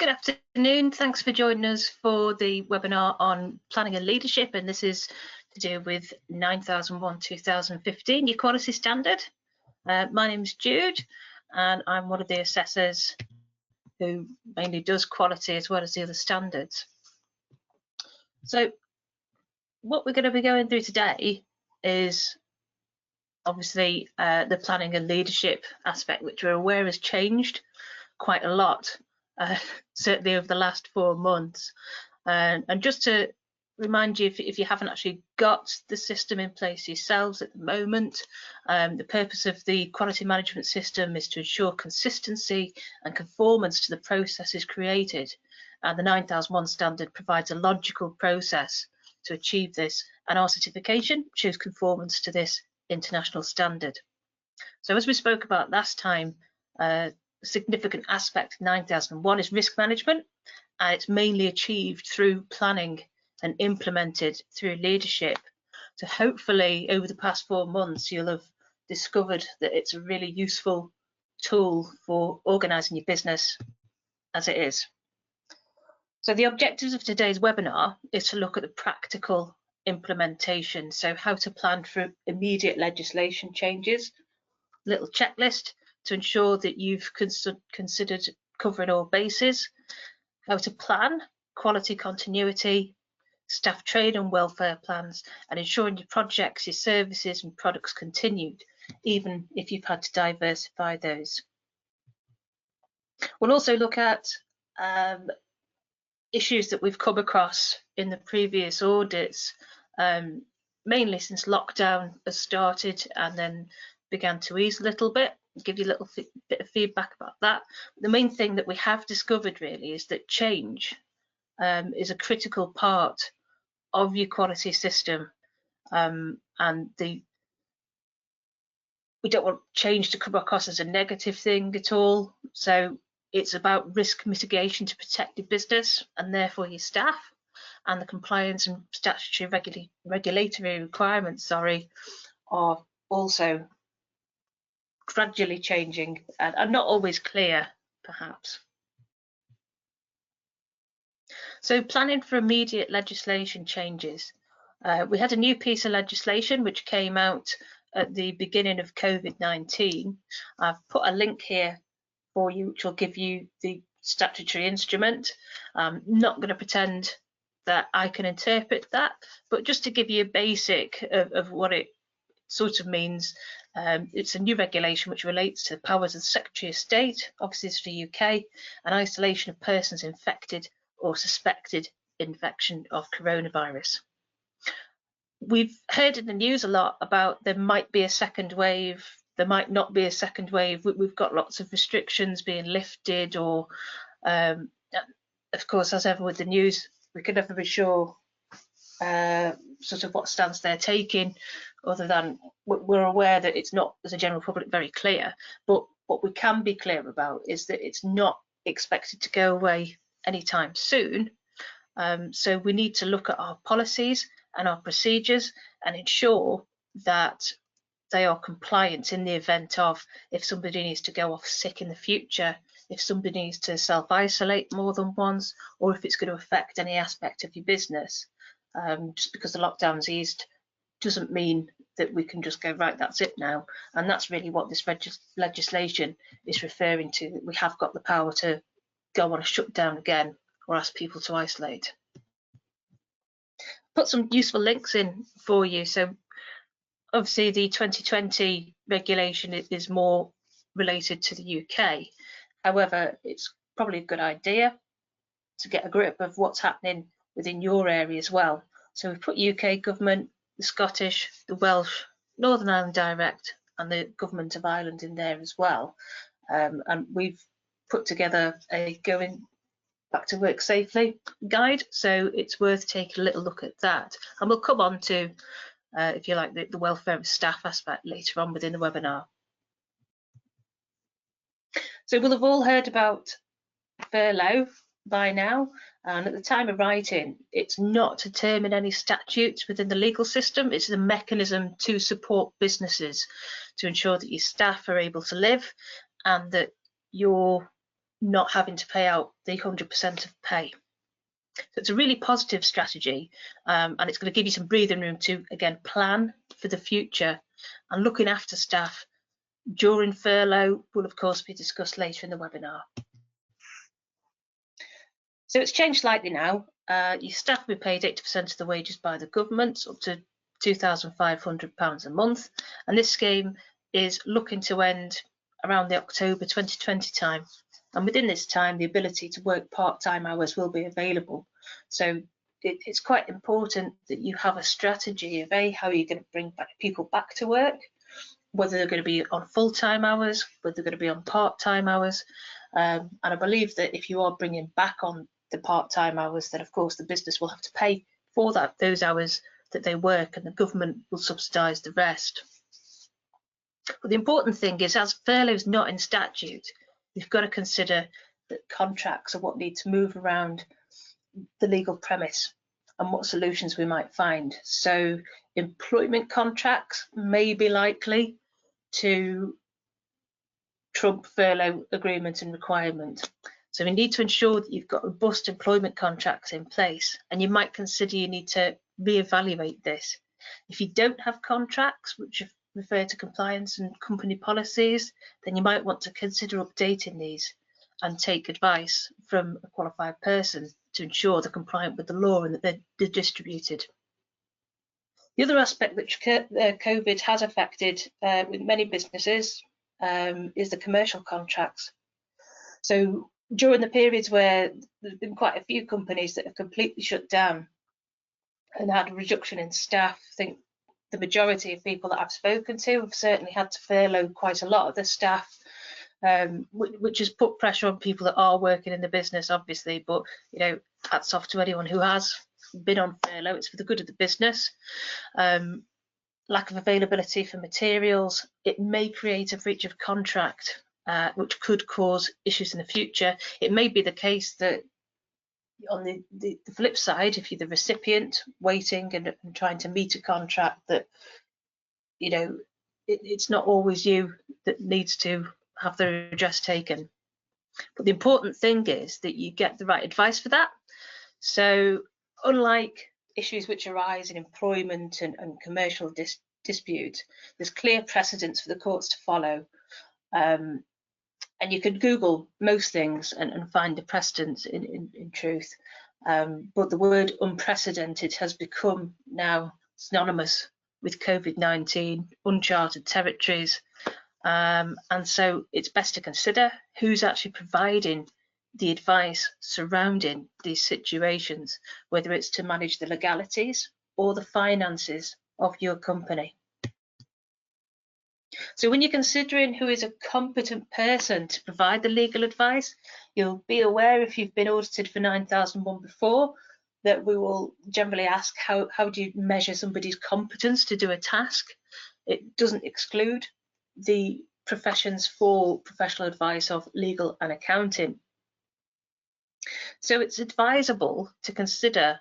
Good afternoon. Thanks for joining us for the webinar on planning and leadership, and this is to do with 9001-2015 Equality Standard. My name is Jude, and I'm one of the assessors who mainly does quality as well as the other standards. So what we're going to be going through today is obviously the planning and leadership aspect, which we're aware has changed quite a lot. Certainly over the last 4 months, and just to remind you, if you haven't actually got the system in place yourselves at the moment, the purpose of the quality management system is to ensure consistency and conformance to the processes created, and the 9001 standard provides a logical process to achieve this, and our certification shows conformance to this international standard. So as we spoke about last time, significant aspect of 9001 is risk management, and it's mainly achieved through planning and implemented through leadership. So hopefully over the past 4 months you'll have discovered that it's a really useful tool for organising your business as it is. So the objectives of today's webinar is to look at the practical implementation, so how to plan for immediate legislation changes, little checklist to ensure that you've considered covering all bases, how to plan quality continuity, staff training and welfare plans, and ensuring your projects, your services and products continued, even if you've had to diversify those. We'll also look at issues that we've come across in the previous audits, mainly since lockdown has started and then began to ease a little bit. Give you a little bit of feedback about that. The main thing that we have discovered really is that change is a critical part of your quality system, and we don't want change to come across as a negative thing at all. So it's about risk mitigation to protect your business and therefore your staff, and the compliance and statutory regulatory requirements, are also gradually changing and not always clear, perhaps. So planning for immediate legislation changes. We had a new piece of legislation which came out at the beginning of COVID-19. I've put a link here for you which will give you the statutory instrument. I'm not going to pretend that I can interpret that, but just to give you a basic of what it sort of means. It's a new regulation which relates to the powers of the Secretary of State, offices for the UK, and isolation of persons infected or suspected infection of coronavirus. We've heard in the news a lot about there might be a second wave, there might not be a second wave. We've got lots of restrictions being lifted, or of course, as ever with the news, we can never be sure sort of what stance they're taking, other than we're aware that it's not, as a general public, very clear. But what we can be clear about is that it's not expected to go away anytime soon. So we need to look at our policies and our procedures and ensure that they are compliant in the event of, if somebody needs to go off sick in the future, if somebody needs to self-isolate more than once, or if it's going to affect any aspect of your business. Just because the lockdown's eased doesn't mean that we can just go, right, that's it now. And that's really what this legislation is referring to, that we have got the power to go on a shutdown again or ask people to isolate. Put some useful links in for you. So obviously the 2020 regulation is more related to the UK. However, it's probably a good idea to get a grip of what's happening within your area as well. So we've put UK government, the Scottish, the Welsh, Northern Ireland Direct and the Government of Ireland in there as well. And we've put together a Going Back to Work Safely guide, so it's worth taking a little look at that. And we'll come on to, if you like, the welfare of staff aspect later on within the webinar. So we'll have all heard about FURLOUGH by now, and at the time of writing, it's not to determine any statutes within the legal system. It's a mechanism to support businesses to ensure that your staff are able to live and that your not having to pay out the 100% of pay. So it's a really positive strategy, and it's going to give you some breathing room to, again, plan for the future. And looking after staff during furlough will, of course, be discussed later in the webinar. So it's changed slightly now. Your staff will be paid 80% of the wages by the government, up to £2,500 a month. And this scheme is looking to end around the October 2020 time. And within this time, the ability to work part-time hours will be available. So it's quite important that you have a strategy of how you're going to bring people back to work, whether they're going to be on full-time hours, whether they're going to be on part-time hours. And I believe that if you are bringing back on the part-time hours, then of course the business will have to pay for those hours that they work, and the government will subsidise the rest. But the important thing is, as furlough is not in statute, you've got to consider that contracts are what need to move around the legal premise and what solutions we might find. So employment contracts may be likely to trump furlough agreement and requirement. So we need to ensure that you've got robust employment contracts in place, and you might consider you need to reevaluate this. If you don't have contracts which refer to compliance and company policies, then you might want to consider updating these and take advice from a qualified person to ensure they're compliant with the law and that they're distributed. The other aspect which COVID has affected with many businesses is the commercial contracts. So during the periods where there's been quite a few companies that have completely shut down and had a reduction in staff, I think the majority of people that I've spoken to have certainly had to furlough quite a lot of their staff, which has put pressure on people that are working in the business, obviously. But hats off to anyone who has been on furlough. It's for the good of the business. Lack of availability for materials, it may create a breach of contract, which could cause issues in the future. It may be the case that on the flip side, if you're the recipient waiting and trying to meet a contract, that it's not always you that needs to have the redress taken. But the important thing is that you get the right advice for that. So unlike issues which arise in employment and commercial dispute, there's clear precedents for the courts to follow. And you can Google most things and find the precedents in truth. But the word unprecedented has become now synonymous with COVID-19, uncharted territories. And so it's best to consider who's actually providing the advice surrounding these situations, whether it's to manage the legalities or the finances of your company. So when you're considering who is a competent person to provide the legal advice, you'll be aware, if you've been audited for 9001 before, that we will generally ask how do you measure somebody's competence to do a task. It doesn't exclude the professions for professional advice of legal and accounting. So it's advisable to consider,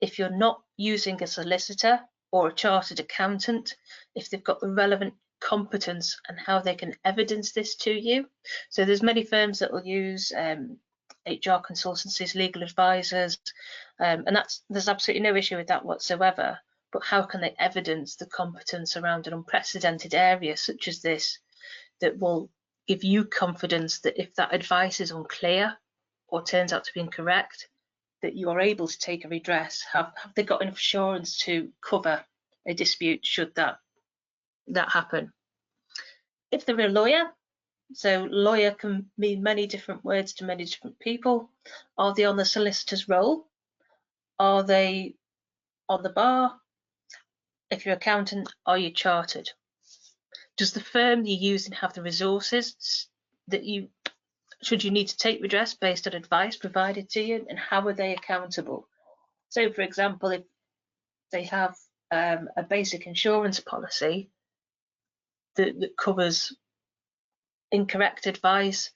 if you're not using a solicitor or a chartered accountant, if they've got the relevant competence and how they can evidence this to you. So there's many firms that will use HR consultancies, legal advisors, and there's absolutely no issue with that whatsoever. But how can they evidence the competence around an unprecedented area such as this, that will give you confidence that if that advice is unclear or turns out to be incorrect, that you are able to take a redress? Have they got enough assurance to cover a dispute should that happen? If they're a lawyer, so lawyer can mean many different words to many different people. Are they on the solicitor's roll? Are they on the bar? If you're an accountant, are you chartered? Does the firm you're using have the resources that should you need to take redress based on advice provided to you, and how are they accountable? So for example, if they have a basic insurance policy that covers incorrect advice,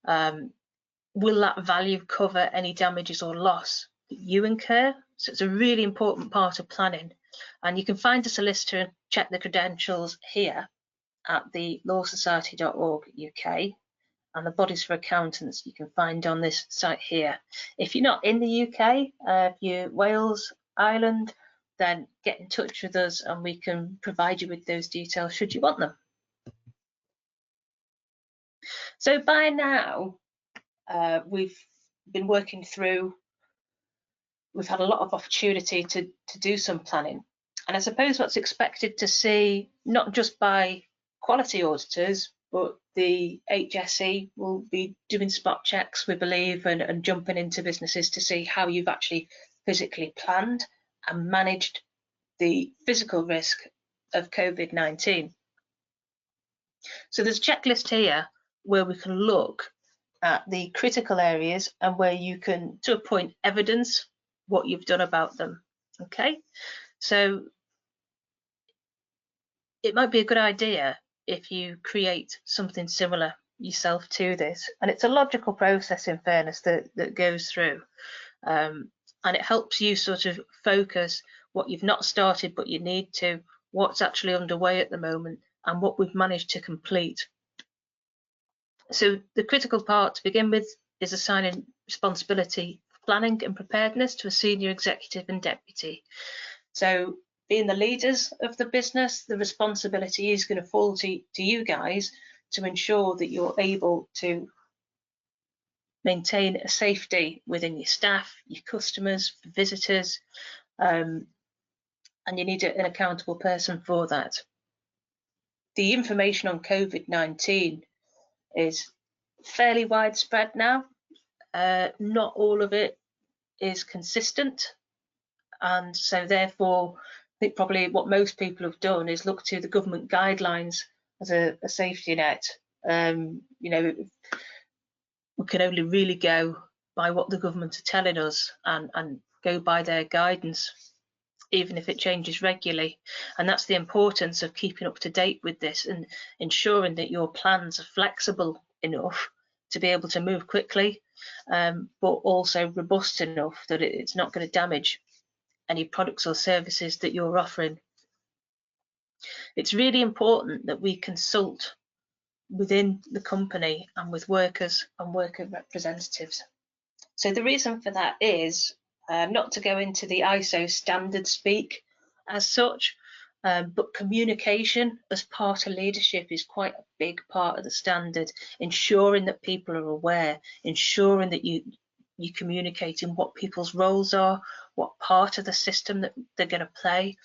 will that value cover any damages or loss that you incur? So it's a really important part of planning, and you can find a solicitor and check the credentials here at the lawsociety.org UK, and the bodies for accountants you can find on this site here. If you're not in the UK, if you're Wales, Ireland, then get in touch with us and we can provide you with those details should you want them. So by now, we've been working through, we've had a lot of opportunity to do some planning. And I suppose what's expected to see, not just by quality auditors, but the HSE will be doing spot checks, we believe, and jumping into businesses to see how you've actually physically planned and managed the physical risk of COVID-19. So there's a checklist here where we can look at the critical areas and where you can, to a point, evidence what you've done about them. Okay, so it might be a good idea if you create something similar yourself to this, and it's a logical process, in fairness, that goes through, and it helps you sort of focus what you've not started but you need to, what's actually underway at the moment, and what we've managed to complete. So the critical part to begin with is assigning responsibility for planning and preparedness to a senior executive and deputy. So being the leaders of the business, the responsibility is going to fall to you guys to ensure that you're able to maintain a safety within your staff, your customers, visitors, and you need an accountable person for that. The information on COVID-19 is fairly widespread now. Not all of it is consistent, and so therefore I think probably what most people have done is look to the government guidelines as a safety net. You know, we can only really go by what the government are telling us and go by their guidance, even if it changes regularly. And that's the importance of keeping up to date with this and ensuring that your plans are flexible enough to be able to move quickly, but also robust enough that it's not going to damage any products or services that you're offering. It's really important that we consult within the company and with workers and worker representatives. So the reason for that is not to go into the ISO standard speak as such, but communication as part of leadership is quite a big part of the standard, ensuring that people are aware, ensuring that you're communicating what people's roles are, what part of the system that they're going to play,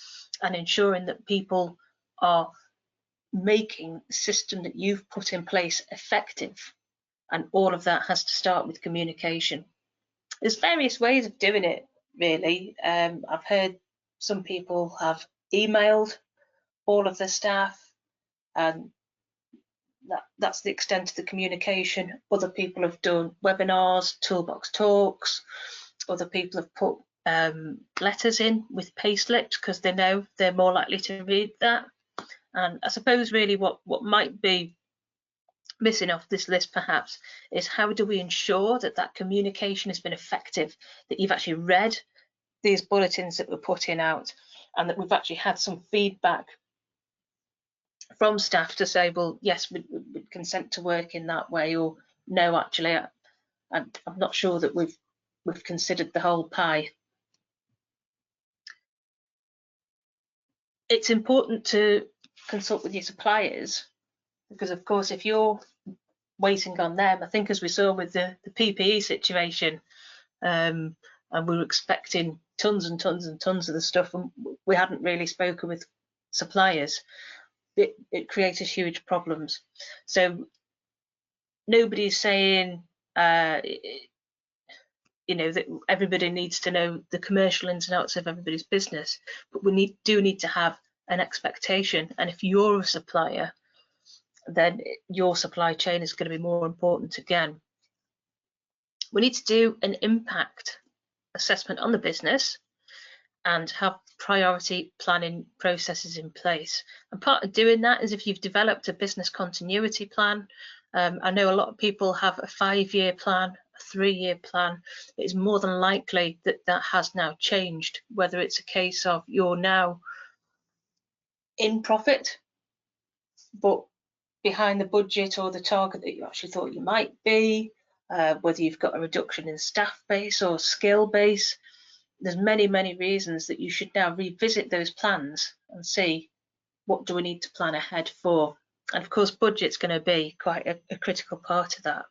and ensuring that people are making the system that you've put in place effective. And all of that has to start with communication. There's various ways of doing it, really. I've heard some people have emailed all of their staff, and that's the extent of the communication. Other people have done webinars, toolbox talks. Other people have put letters in with payslips because they know they're more likely to read that. And I suppose really what might be missing off this list perhaps is how do we ensure that that communication has been effective, that you've actually read these bulletins that we're putting out, and that we've actually had some feedback from staff to say, well, yes, we consent to work in that way, or no, actually, I'm not sure that we've considered the whole pie. It's important to consult with your suppliers, because of course if you're waiting on them, I think as we saw with the PPE situation, and we were expecting tons and tons and tons of the stuff, and we hadn't really spoken with suppliers, it created huge problems. So nobody's saying you know, that everybody needs to know the commercial ins and outs of everybody's business, but we do need to have an expectation. And if you're a supplier, then your supply chain is going to be more important again. We need to do an impact assessment on the business and have priority planning processes in place. And part of doing that is if you've developed a business continuity plan. I know a lot of people have a 5-year plan, a 3-year plan. It's more than likely that that has now changed, whether it's a case of you're now in profit, but behind the budget or the target that you actually thought you might be, whether you've got a reduction in staff base or skill base. There's many, many reasons that you should now revisit those plans and see what do we need to plan ahead for. And of course, budget's going to be quite a critical part of that.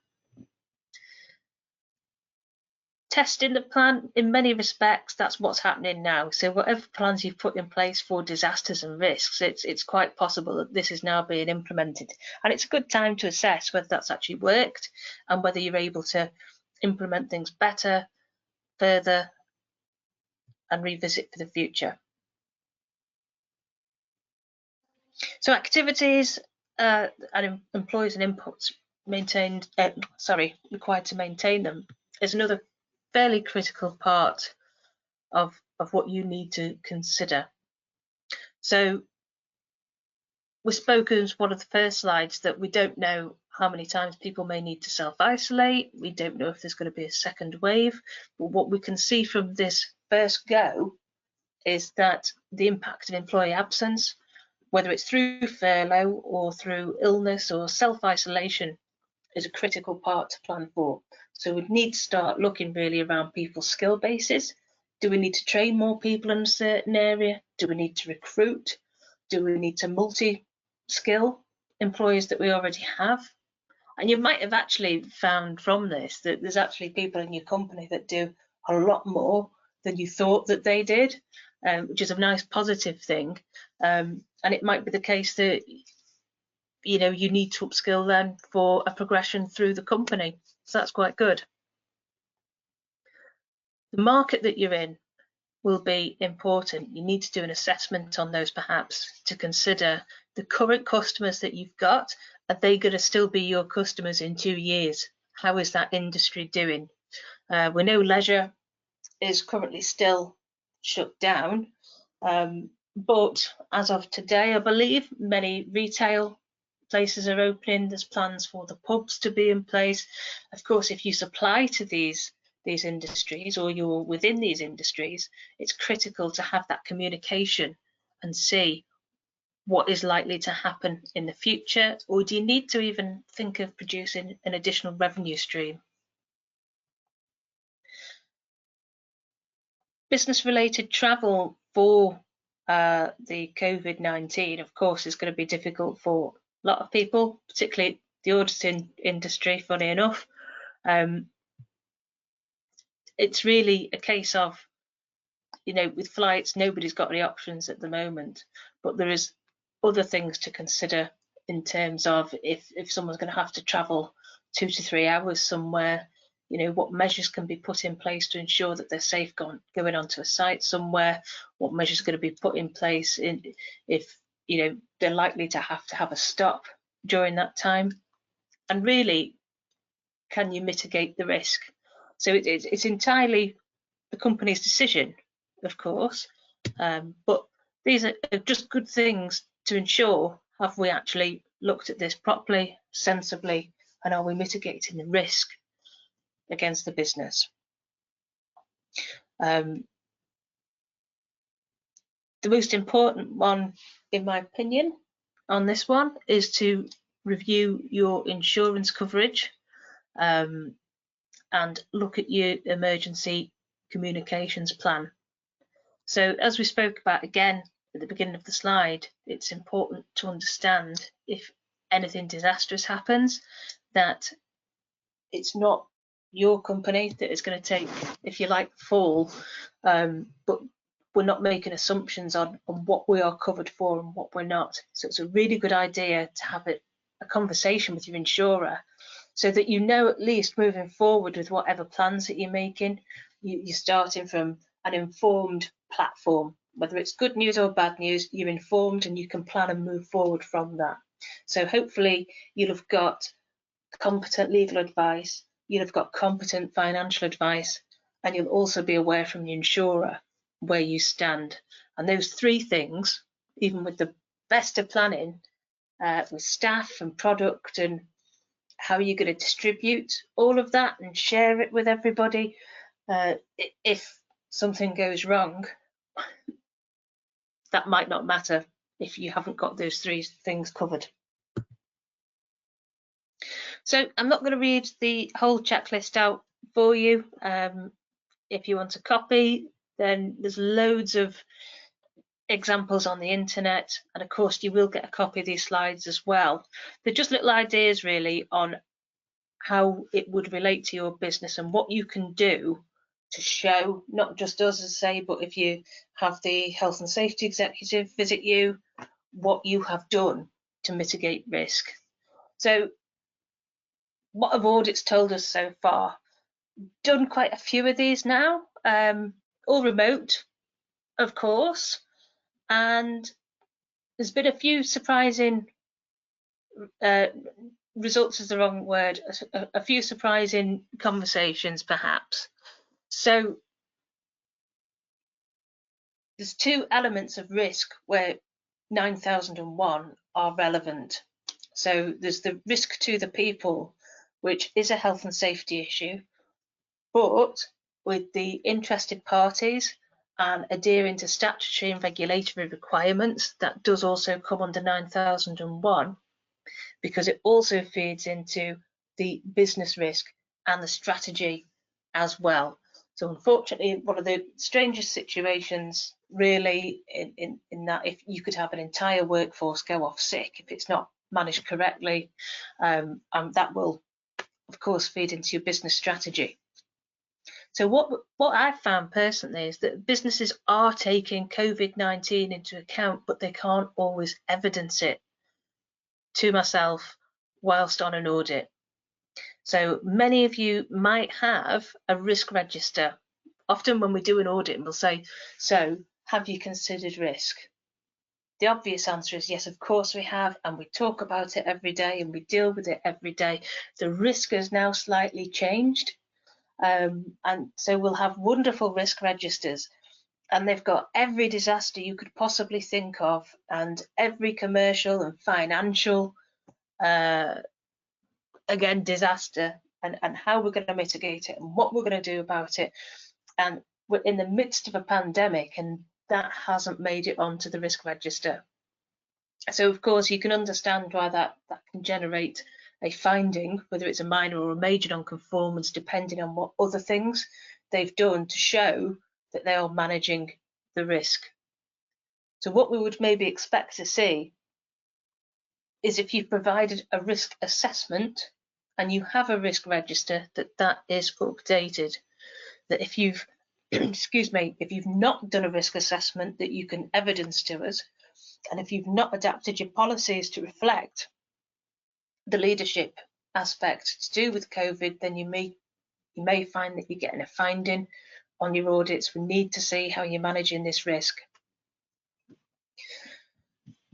Testing the plan, in many respects, that's what's happening now. So whatever plans you've put in place for disasters and risks, it's quite possible that this is now being implemented. And it's a good time to assess whether that's actually worked and whether you're able to implement things better, further, and revisit for the future. So activities and employees and inputs required to maintain them is another fairly critical part of what you need to consider. So we spoke as one of the first slides that we don't know how many times people may need to self-isolate. We don't know if there's going to be a second wave. But what we can see from this first go is that the impact of employee absence, whether it's through furlough or through illness or self-isolation, is a critical part to plan for. So we need to start looking really around people's skill bases. Do we need to train more people in a certain area? Do we need to recruit? Do we need to multi-skill employees that we already have? And you might have actually found from this that there's actually people in your company that do a lot more than you thought that they did, which is a nice positive thing. And it might be the case that you need to upskill them for a progression through the company. So that's quite good. The market that you're in will be important. You need to do an assessment on those perhaps to consider the current customers that you've got. Are they going to still be your customers in 2 years? How is that industry doing? We know leisure is currently still shut down, but as of today, I believe many retail places are opening. There's plans for the pubs to be in place. Of course, if you supply to these industries or you're within these industries, it's critical to have that communication and see what is likely to happen in the future, or do you need to even think of producing an additional revenue stream? Business-related travel for the COVID-19, of course, is going to be difficult for a lot of people, particularly the auditing industry, funny enough. It's really a case of, with flights, nobody's got any options at the moment, but there is other things to consider in terms of if someone's going to have to travel 2 to 3 hours somewhere, what measures can be put in place to ensure that they're safe going onto a site somewhere, what measures are going to be put in place if they're likely to have a stop during that time, and really, can you mitigate the risk? So it's entirely the company's decision, of course, but these are just good things to ensure, have we actually looked at this properly, sensibly, and are we mitigating the risk against the business? The most important one, in my opinion, on this one is to review your insurance coverage and look at your emergency communications plan. So as we spoke about again at the beginning of the slide, it's important to understand if anything disastrous happens, that it's not your company that is going to take, if you like, the fall, but we're not making assumptions on what we are covered for and what we're not. So it's a really good idea to have a conversation with your insurer so that at least moving forward with whatever plans that you're making, you're starting from an informed platform. Whether it's good news or bad news, you're informed and you can plan and move forward from that. So hopefully you'll have got competent legal advice, you'll have got competent financial advice, and you'll also be aware from your insurer where you stand. And those 3 things, even with the best of planning, with staff and product and how you're going to distribute all of that and share it with everybody, if something goes wrong, that might not matter if you haven't got those 3 things covered. So I'm not going to read the whole checklist out for you. If you want a copy, then there's loads of examples on the internet, and of course you will get a copy of these slides as well. They're just little ideas really on how it would relate to your business and what you can do to show, not just us as I say, but if you have the health and safety executive visit you, what you have done to mitigate risk. So what have audits told us so far? Done quite a few of these now, all remote, of course, and there's been a few surprising results is the wrong word, a few surprising conversations perhaps. So there's two elements of risk where 9001 are relevant. So there's the risk to the people, which is a health and safety issue, but with the interested parties and adhering to statutory and regulatory requirements, that does also come under 9001, because it also feeds into the business risk and the strategy as well. So unfortunately, one of the strangest situations really in that if you could have an entire workforce go off sick if it's not managed correctly, and that will of course feed into your business strategy. So what I've found personally is that businesses are taking COVID-19 into account, but they can't always evidence it to myself whilst on an audit. So many of you might have a risk register. Often when we do an audit, we'll say, so have you considered risk? The obvious answer is yes, of course we have, and we talk about it every day and we deal with it every day. The risk has now slightly changed, and so we'll have wonderful risk registers, and they've got every disaster you could possibly think of and every commercial and financial again disaster, and how we're going to mitigate it and what we're going to do about it. And we're in the midst of a pandemic, and that hasn't made it onto the risk register. So of course you can understand why that can generate a finding, whether it's a minor or a major non-conformance, depending on what other things they've done to show that they are managing the risk. So what we would maybe expect to see is if you've provided a risk assessment and you have a risk register, that is updated. That if you've excuse me, if you've not done a risk assessment, that you can evidence to us, and if you've not adapted your policies to reflect the leadership aspect to do with COVID, then you may find that you're getting a finding on your audits. We need to see how you're managing this risk.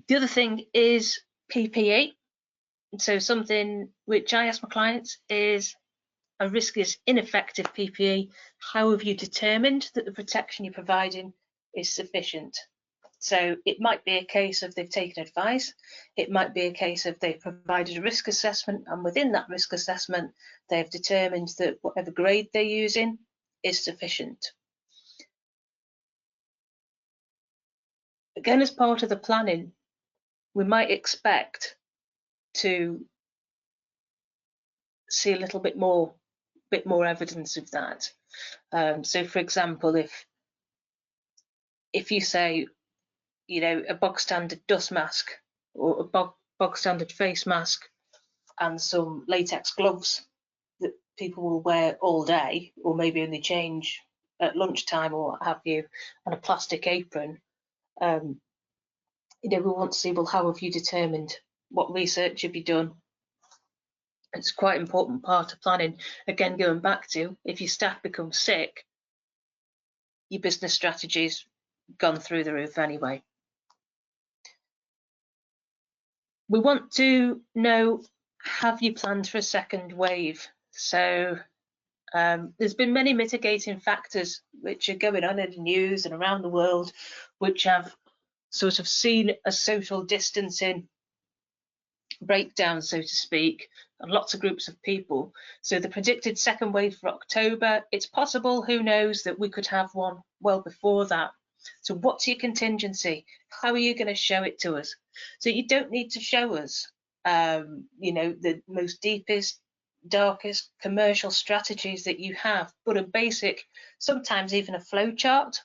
The other thing is PPE. So something which I ask my clients is, a risk is ineffective PPE. How have you determined that the protection you're providing is sufficient? So it might be a case of they've taken advice. It might be a case of they've provided a risk assessment, and within that risk assessment, they've determined that whatever grade they're using is sufficient. Again, as part of the planning, we might expect to see a little bit more evidence of that. So for example, if you say, you know, a bog standard dust mask or a bog standard face mask and some latex gloves that people will wear all day, or maybe only change at lunchtime or what have you, and a plastic apron, you know, we want to see, well, how have you determined? What research have you done? It's quite an important part of planning. Again, going back to, if your staff become sick, your business strategy's gone through the roof anyway. We want to know, have you planned for a second wave? So there's been many mitigating factors which are going on in the news and around the world, which have sort of seen a social distancing breakdown, so to speak, and lots of groups of people. So the predicted second wave for October, it's possible, who knows, that we could have one well before that. So what's your contingency? How are you going to show it to us? So you don't need to show us you know, the most deepest, darkest commercial strategies that you have, but a basic, sometimes even a flow chart.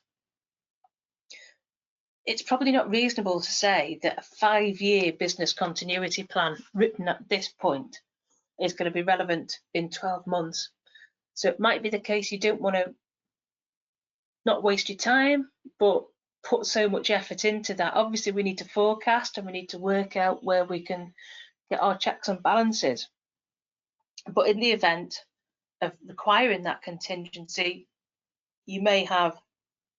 It's probably not reasonable to say that a 5-year business continuity plan written at this point is going to be relevant in 12 months. So it might be the case you don't want to not waste your time, but put so much effort into that. Obviously, we need to forecast and we need to work out where we can get our checks and balances. But in the event of requiring that contingency, you may have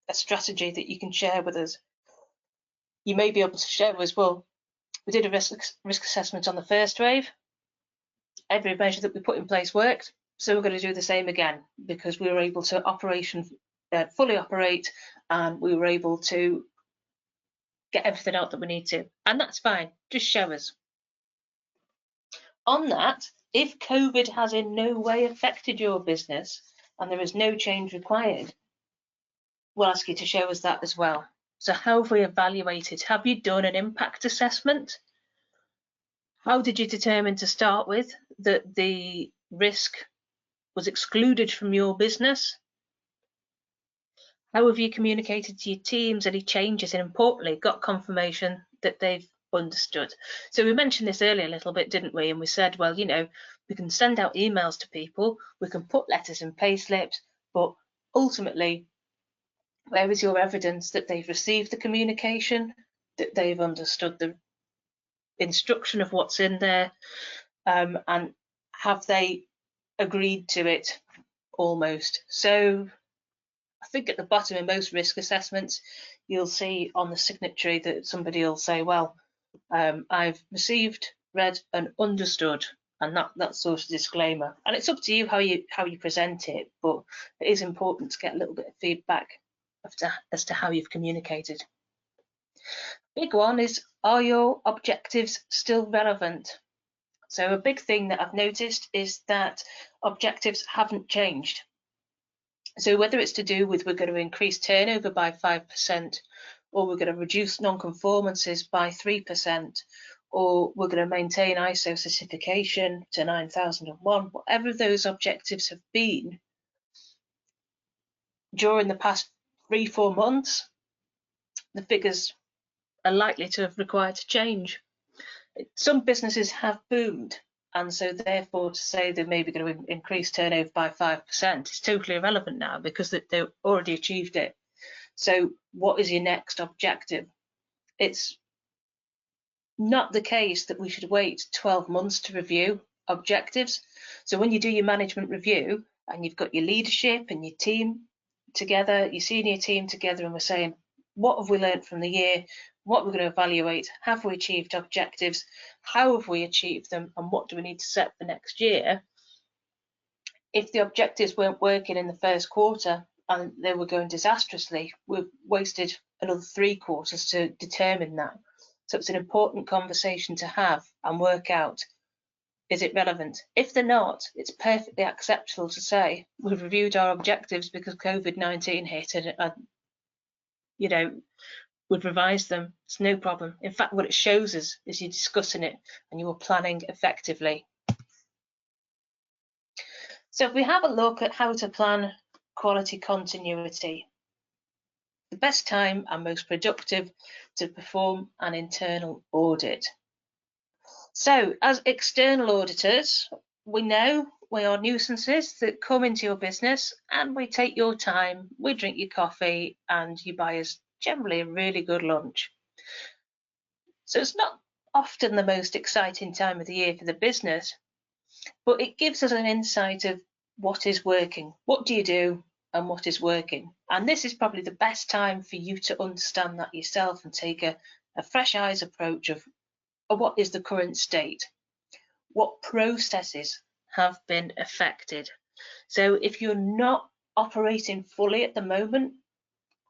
a strategy that you can share with us. You may be able to share with us, well, we did a risk assessment on the first wave. Every measure that we put in place worked, so we're going to do the same again because we were able to fully operate, and we were able to get everything out that we need to. And that's fine, just show us. On that, if COVID has in no way affected your business and there is no change required, we'll ask you to show us that as well. So how have we evaluated? Have you done an impact assessment? How did you determine to start with that the risk was excluded from your business? How have you communicated to your teams any changes, and importantly, got confirmation that they've understood? So we mentioned this earlier a little bit, didn't we? And we said, well, you know, we can send out emails to people, we can put letters in payslips, but ultimately, where is your evidence that they've received the communication, that they've understood the instruction of what's in there, and have they agreed to it almost? So I think at the bottom in most risk assessments, you'll see on the signatory that somebody will say, well, I've received, read and understood, and that sort of disclaimer. And it's up to you how you present it, but it is important to get a little bit of feedback as to how you've communicated. Big one is, are your objectives still relevant? So a big thing that I've noticed is that objectives haven't changed. So whether it's to do with we're going to increase turnover by 5%, or we're going to reduce non-conformances by 3%, or we're going to maintain ISO certification to 9001, whatever those objectives have been during the past 3-4 months, the figures are likely to have required to change. Some businesses have boomed, and so therefore to say they're maybe going to increase turnover by 5% is totally irrelevant now because they've already achieved it. So what is your next objective? It's not the case that we should wait 12 months to review objectives. So when you do your management review and you've got your leadership and your team together, your senior team together, and we're saying, what have we learned from the year? What we're going to evaluate? Have we achieved objectives? How have we achieved them? And what do we need to set for next year? If the objectives weren't working in the first quarter and they were going disastrously, we've wasted another 3 quarters to determine that. So it's an important conversation to have and work out, is it relevant? If they're not, it's perfectly acceptable to say we've reviewed our objectives because COVID-19 hit and you know, we've revised them. It's no problem. In fact, what it shows us is you're discussing it and you are planning effectively. So if we have a look at how to plan quality continuity, the best time and most productive to perform an internal audit. So as external auditors, we know we are nuisances that come into your business and we take your time, we drink your coffee and you buy us generally a really good lunch. So it's not often the most exciting time of the year for the business, but it gives us an insight of what is working, what do you do and what is working. And this is probably the best time for you to understand that yourself and take a fresh eyes approach of what is the current state, what processes have been affected. So if you're not operating fully at the moment,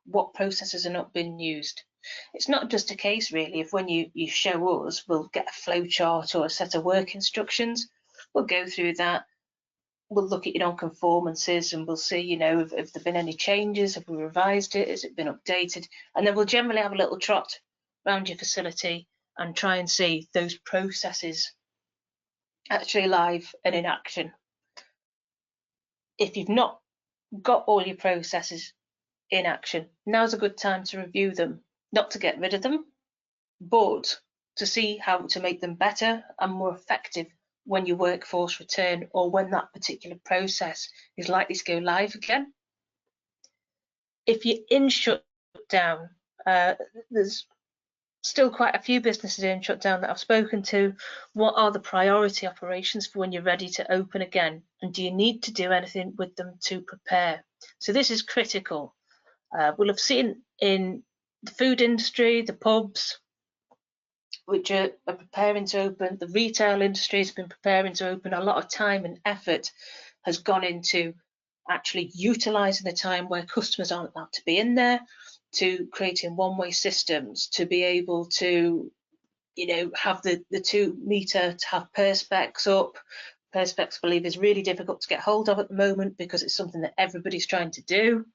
what processes are not being used? It's not just a case really of when you show us, we'll get a flow chart or a set of work instructions, we'll go through that, we'll look at your non-conformances and we'll see, you know, if there been any changes, have we revised it, has it been updated, and then we'll generally have a little trot around your facility and try and see those processes actually live and in action. If you've not got all your processes in action, now's a good time to review them, not to get rid of them, but to see how to make them better and more effective when your workforce return or when that particular process is likely to go live again. If you're in shutdown, there's still quite a few businesses in shutdown that I've spoken to. What are the priority operations for when you're ready to open again? And do you need to do anything with them to prepare? So this is critical. We'll have seen in the food industry, the pubs, which are preparing to open, the retail industry has been preparing to open. A lot of time and effort has gone into actually utilising the time where customers aren't allowed to be in there, to creating one-way systems, to be able to, you know, have the 2 metre, to have perspex up. Perspex, I believe, is really difficult to get hold of at the moment because it's something that everybody's trying to do.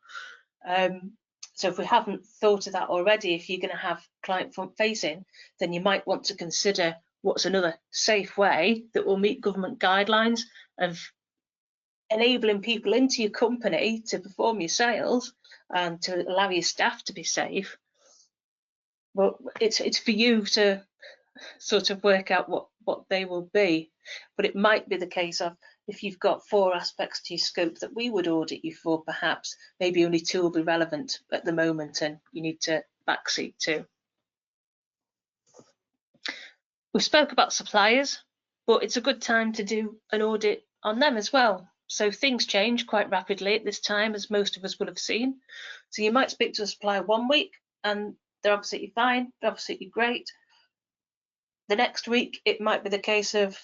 So if we haven't thought of that already, if you're going to have client front facing, then you might want to consider what's another safe way that will meet government guidelines of enabling people into your company to perform your sales and to allow your staff to be safe. But it's for you to sort of work out what they will be. But it might be the case of, if you've got 4 aspects to your scope that we would audit you for, perhaps maybe only 2 will be relevant at the moment and you need to backseat 2. We spoke about suppliers, but it's a good time to do an audit on them as well. So things change quite rapidly at this time, as most of us will have seen. So you might speak to a supplier one week and they're absolutely fine, they're absolutely great. The next week, it might be the case of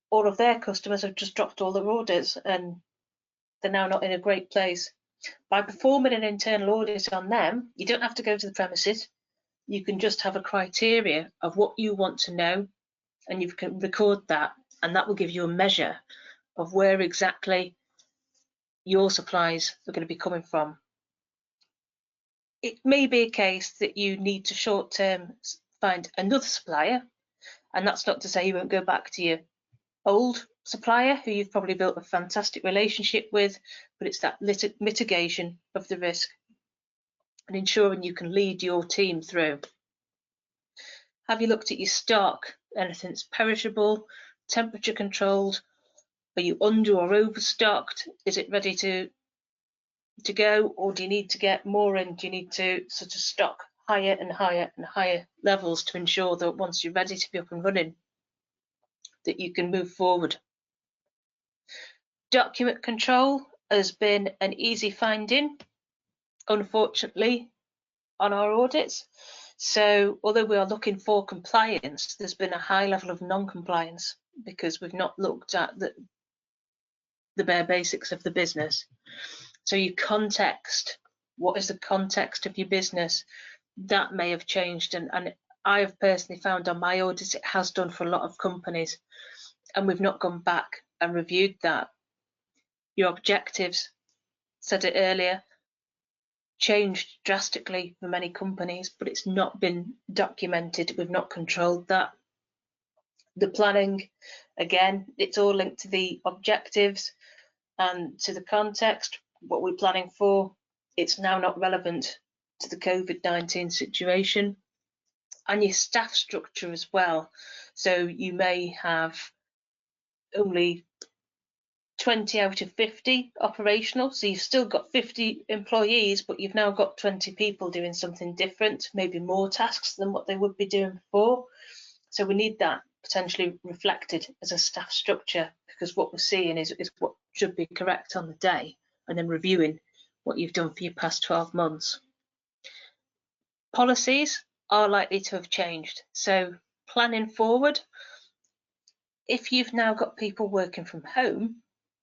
all of their customers have just dropped all their orders and they're now not in a great place. By performing an internal audit on them, you don't have to go to the premises. You can just have a criteria of what you want to know and you can record that, and that will give you a measure of where exactly your supplies are going to be coming from. It may be a case that you need to short-term find another supplier, and that's not to say you won't go back to your old supplier who you've probably built a fantastic relationship with, but it's that mitigation of the risk and ensuring you can lead your team through. Have you looked at your stock? Anything's perishable, temperature controlled? Are you under or overstocked? Is it ready to go, or do you need to get more in? Do you need to sort of stock higher and higher and higher levels to ensure that once you're ready to be up and running, that you can move forward? Document control has been an easy finding, unfortunately, on our audits. So although we are looking for compliance, there's been a high level of non-compliance because we've not looked at the bare basics of the business. So your context, what is the context of your business? That may have changed, and I have personally found on my audits it has done for a lot of companies, and we've not gone back and reviewed that. Your objectives, said it earlier, changed drastically for many companies, but it's not been documented. We've not controlled that. The planning, again, it's all linked to the objectives and to the context, what we're planning for. It's now not relevant to the COVID-19 situation. And your staff structure as well. So you may have only 20 out of 50 operational, so you've still got 50 employees, but you've now got 20 people doing something different, maybe more tasks than what they would be doing before. So we need that potentially reflected as a staff structure, because what we're seeing is what should be correct on the day, and then reviewing what you've done for your past 12 months. Policies are likely to have changed. So planning forward, if you've now got people working from home,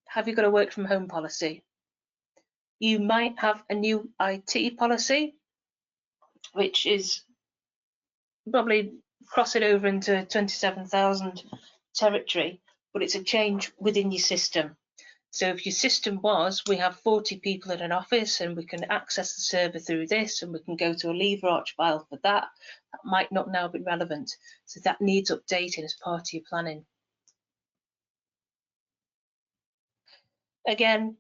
have you got a work from home policy? You might have a new IT policy, which is probably crossing over into 27,000 territory, but it's a change within your system. So if your system was, we have 40 people in an office and we can access the server through this and we can go to a lever arch file for that, that might not now be relevant. So that needs updating as part of your planning. Again,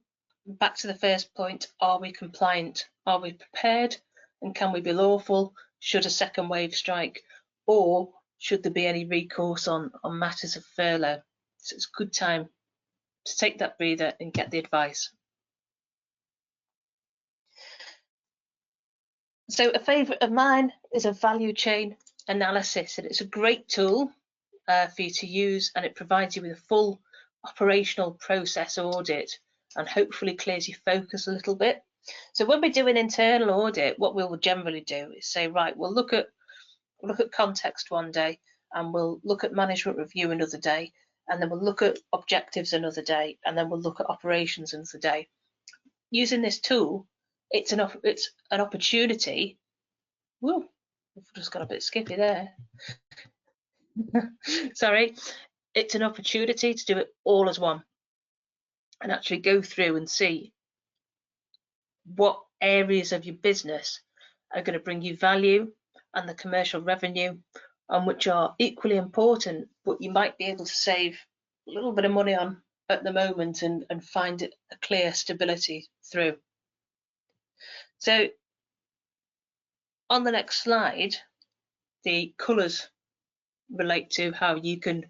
back to the first point, are we compliant? Are we prepared? And can we be lawful should a second wave strike? Or should there be any recourse on matters of furlough? So it's a good time to take that breather and get the advice. So a favourite of mine is a value chain analysis, and it's a great tool for you to use, and it provides you with a full operational process audit and hopefully clears your focus a little bit. So when we do an internal audit, what we will generally do is say, right, we'll look at context one day, and we'll look at management review another day, and then we'll look at objectives another day, and then we'll look at operations another day. Using this tool, it's an opportunity. Whoa, I've just got a bit skippy there. Sorry. It's an opportunity to do it all as one and actually go through and see what areas of your business are going to bring you value and the commercial revenue, and which are equally important, but you might be able to save a little bit of money on at the moment and find a clear stability through. So on the next slide, the colours relate to how you can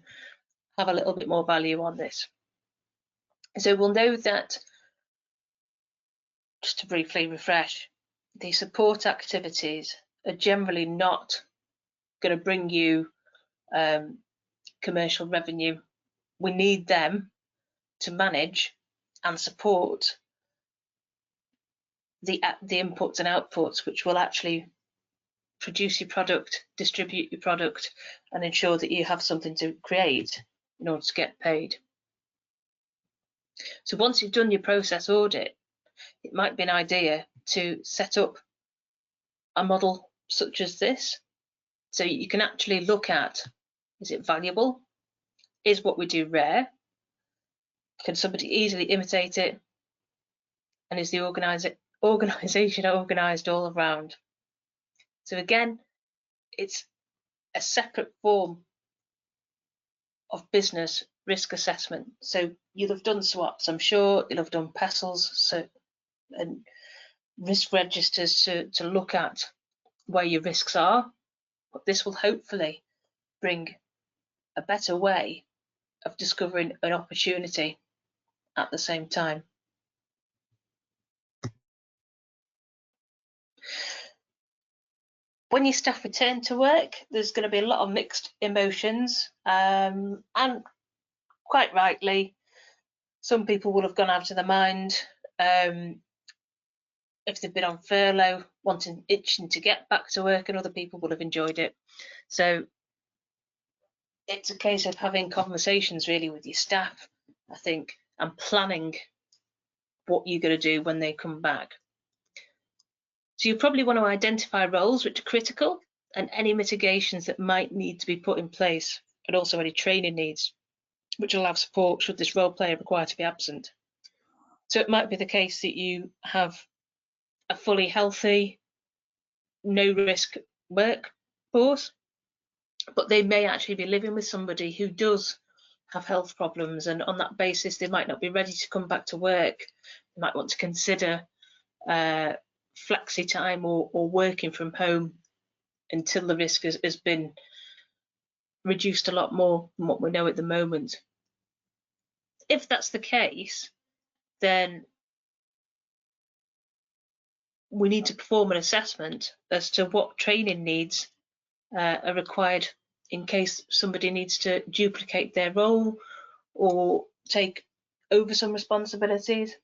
have a little bit more value on this. So we'll know that, just to briefly refresh, the support activities are generally not going to bring you commercial revenue. We need them to manage and support the inputs and outputs, which will actually produce your product, distribute your product, and ensure that you have something to create in order to get paid. So once you've done your process audit, it might be an idea to set up a model such as this, so you can actually look at, is it valuable? Is what we do rare? Can somebody easily imitate it? And is the organisation organised all around? So again, it's a separate form of business risk assessment. So you'll have done SWOTs, I'm sure. You'll have done PESTLs, and risk registers to look at where your risks are. But this will hopefully bring a better way of discovering an opportunity at the same time. When your staff return to work, there's going to be a lot of mixed emotions, and quite rightly, some people will have gone out of their mind if they've been on furlough, itching to get back to work, and other people will have enjoyed it. So it's a case of having conversations really with your staff, I think, and planning what you're going to do when they come back. So you probably want to identify roles which are critical and any mitigations that might need to be put in place, and also any training needs which will have support should this role player require to be absent. So it might be the case that you have a fully healthy, no risk workforce, but they may actually be living with somebody who does have health problems, and on that basis they might not be ready to come back to work. They might want to consider flexi time or working from home until the risk has been reduced a lot more than what we know at the moment. If that's the case, then we need to perform an assessment as to what training needs are required in case somebody needs to duplicate their role or take over some responsibilities.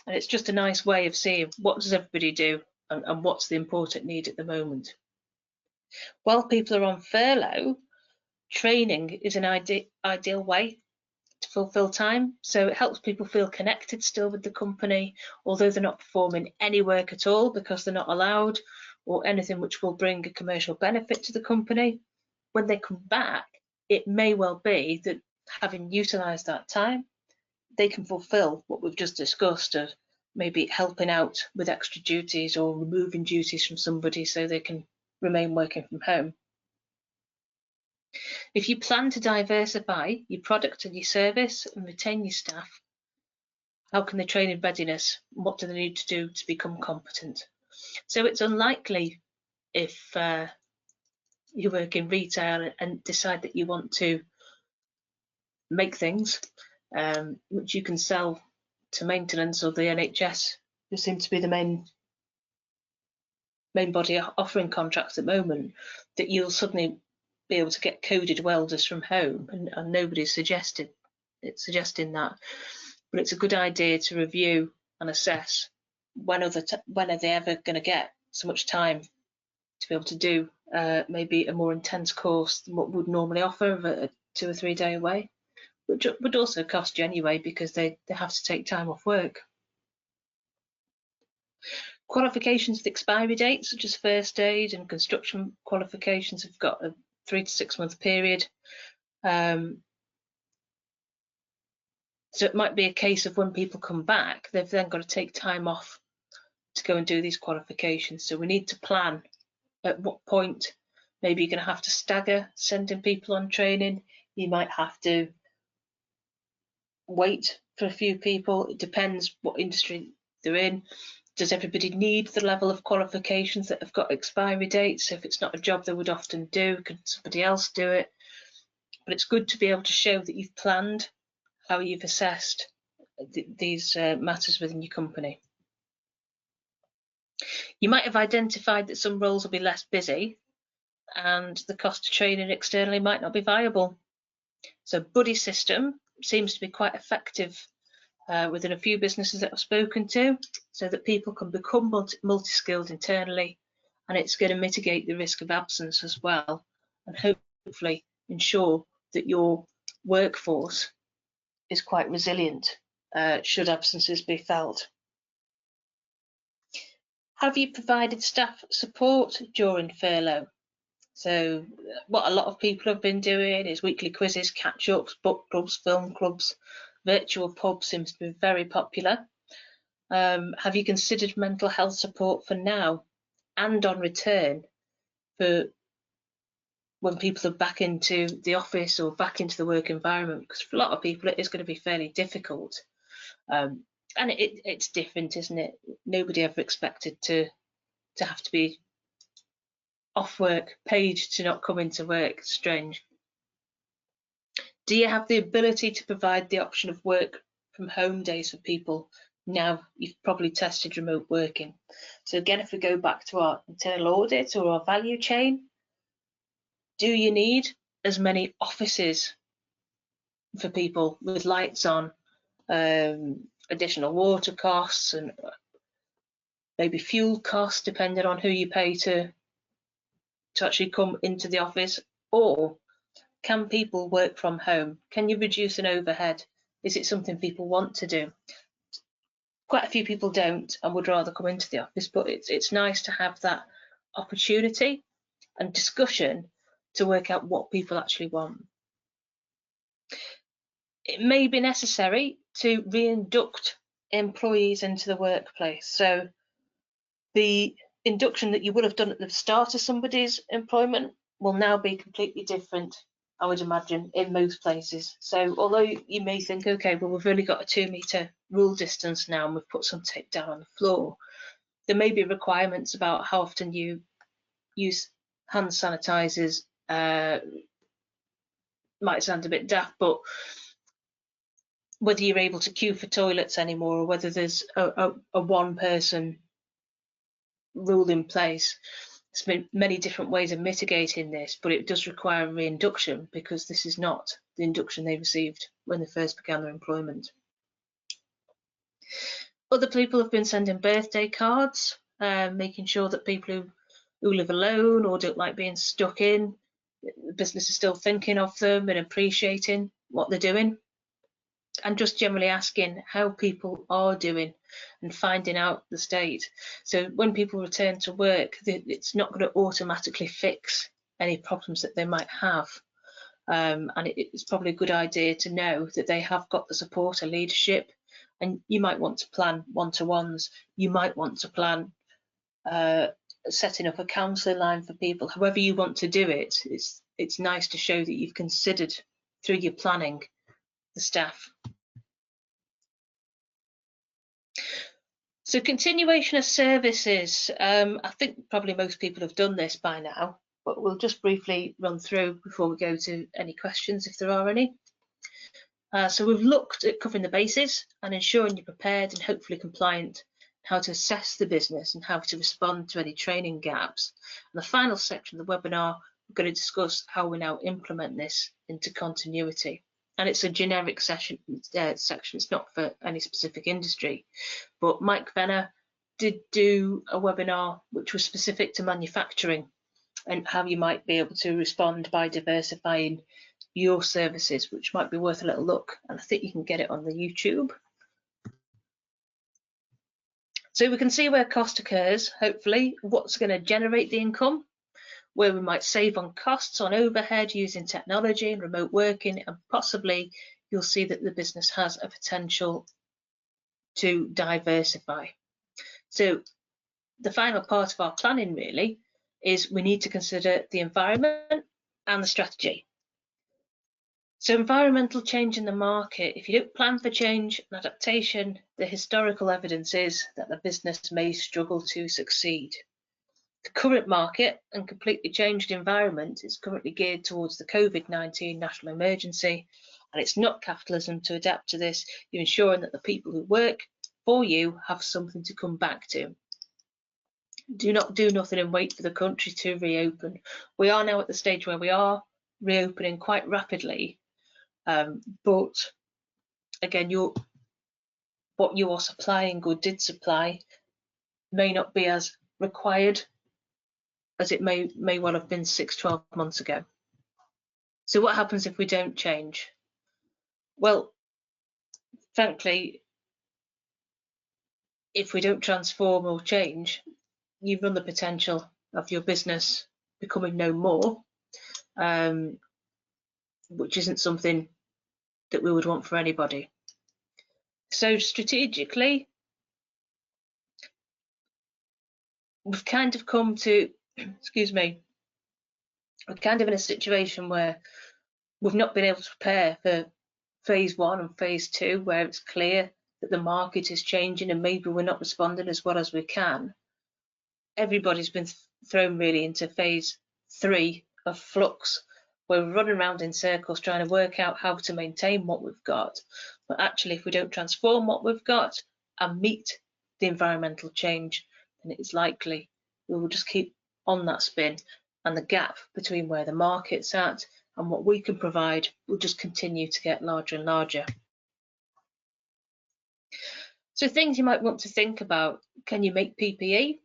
And it's just a nice way of seeing what does everybody do and what's the important need at the moment. While people are on furlough, training is an ideal way to fulfill time. So it helps people feel connected still with the company, although they're not performing any work at all because they're not allowed, or anything which will bring a commercial benefit to the company. When they come back, it may well be that having utilised that time, they can fulfil what we've just discussed of maybe helping out with extra duties or removing duties from somebody so they can remain working from home. If you plan to diversify your product and your service and retain your staff, How can they train in readiness? What do they need to do to become competent? So it's unlikely if you work in retail and decide that you want to make things which you can sell to maintenance or the NHS, who seem to be the main body offering contracts at the moment, that you'll suddenly be able to get coded welders from home, and nobody's suggesting that. But it's a good idea to review and assess when are they ever going to get so much time to be able to do maybe a more intense course than what would normally offer of a 2 or 3 day away, which would also cost you anyway because they have to take time off work. Qualifications with expiry dates, such as first aid and construction qualifications, have got a 3 to 6 month period. So it might be a case of when people come back, they've then got to take time off to go and do these qualifications. So we need to plan at what point. Maybe you're going to have to stagger sending people on training. You might have to wait for a few people. It depends what industry they're in. Does everybody need the level of qualifications that have got expiry dates? So if it's not a job they would often do, can somebody else do it? But it's good to be able to show that you've planned how you've assessed these matters within your company. You might have identified that some roles will be less busy and the cost of training externally might not be viable. So buddy system seems to be quite effective within a few businesses that I've spoken to, so that people can become multi-skilled internally, and it's going to mitigate the risk of absence as well, and hopefully ensure that your workforce is quite resilient should absences be felt. Have you provided staff support during furlough? So what a lot of people have been doing is weekly quizzes, catch-ups, book clubs, film clubs. Virtual pub seems to be very popular. Have you considered mental health support for now and on return for when people are back into the office or back into the work environment? Because for a lot of people it is going to be fairly difficult. And it's different, isn't it? Nobody ever expected to have to be off work, paid to not come into work. It's strange. Do you have the ability to provide the option of work from home days for people now you've probably tested remote working? So again, if we go back to our internal audit or our value chain, do you need as many offices for people with lights on, additional water costs and maybe fuel costs depending on who you pay to actually come into the office? Or can people work from home? Can you reduce an overhead? Is it something people want to do? Quite a few people don't and would rather come into the office, but it's nice to have that opportunity and discussion to work out what people actually want. It may be necessary to reinduct employees into the workplace. So the induction that you would have done at the start of somebody's employment will now be completely different, I would imagine, in most places. So although you may think, okay, well, we've only got a 2 metre rule distance now and we've put some tape down on the floor, there may be requirements about how often you use hand sanitizers. Might sound a bit daft, but whether you're able to queue for toilets anymore, or whether there's a one person rule in place. There's been many different ways of mitigating this, but it does require reinduction because this is not the induction they received when they first began their employment. Other people have been sending birthday cards, making sure that people who live alone or don't like being stuck in, the business is still thinking of them and appreciating what they're doing, and just generally asking how people are doing and finding out the state. So when people return to work, it's not going to automatically fix any problems that they might have. And it's probably a good idea to know that they have got the support and leadership, and you might want to plan one-to-ones. You might want to plan setting up a counselling line for people. However you want to do it, it's nice to show that you've considered through your planning the staff. So continuation of services, I think probably most people have done this by now, but we'll just briefly run through before we go to any questions if there are any. So we've looked at covering the bases and ensuring you're prepared and hopefully compliant, how to assess the business and how to respond to any training gaps. And the final section of the webinar, we're going to discuss how we now implement this into continuity. And it's a generic section, it's not for any specific industry. But Mike Venner did do a webinar which was specific to manufacturing and how you might be able to respond by diversifying your services, which might be worth a little look, and I think you can get it on the YouTube. So we can see where cost occurs, hopefully, what's going to generate the income, where we might save on costs on overhead using technology and remote working, and possibly you'll see that the business has a potential to diversify. So the final part of our planning really is we need to consider the environment and the strategy. So environmental change in the market, if you don't plan for change and adaptation, the historical evidence is that the business may struggle to succeed. The current market and completely changed environment is currently geared towards the COVID-19 national emergency, and it's not capitalism to adapt to this. You're ensuring that the people who work for you have something to come back to. Do not do nothing and wait for the country to reopen. We are now at the stage where we are reopening quite rapidly. But again, what you are supplying or did supply may not be as required as it may well have been 6-12 months ago. So what happens if we don't change? Well, frankly, if we don't transform or change, you run the potential of your business becoming no more, which isn't something that we would want for anybody. So strategically, we've kind of come to, excuse me, we're kind of in a situation where we've not been able to prepare for phase 1 and phase 2, where it's clear that the market is changing and maybe we're not responding as well as we can. Everybody's been thrown really into phase 3 of flux, where we're running around in circles trying to work out how to maintain what we've got. But actually, if we don't transform what we've got and meet the environmental change, then it's likely we will just keep on that spin, and the gap between where the market's at and what we can provide will just continue to get larger and larger. So things you might want to think about: can you make PPE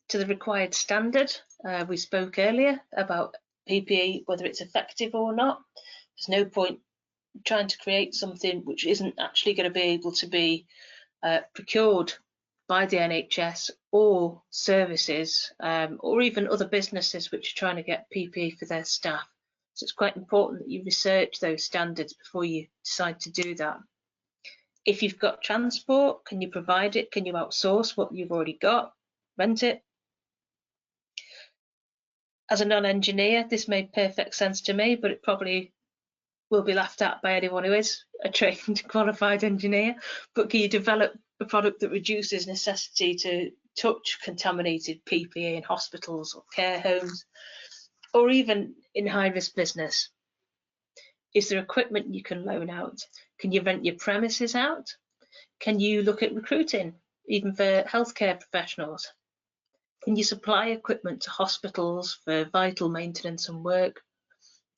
to the required standard? We spoke earlier about PPE, whether it's effective or not. There's no point trying to create something which isn't actually going to be able to be procured by the NHS or services, or even other businesses which are trying to get PPE for their staff. So it's quite important that you research those standards before you decide to do that. If you've got transport, can you provide it? Can you outsource what you've already got? Rent it? As a non-engineer, this made perfect sense to me, but it probably will be laughed at by anyone who is a trained, qualified engineer. But can you develop a product that reduces necessity to touch contaminated PPE in hospitals or care homes, or even in high-risk business? Is there equipment you can loan out? Can you rent your premises out? Can you look at recruiting, even for healthcare professionals? Can you supply equipment to hospitals for vital maintenance and work?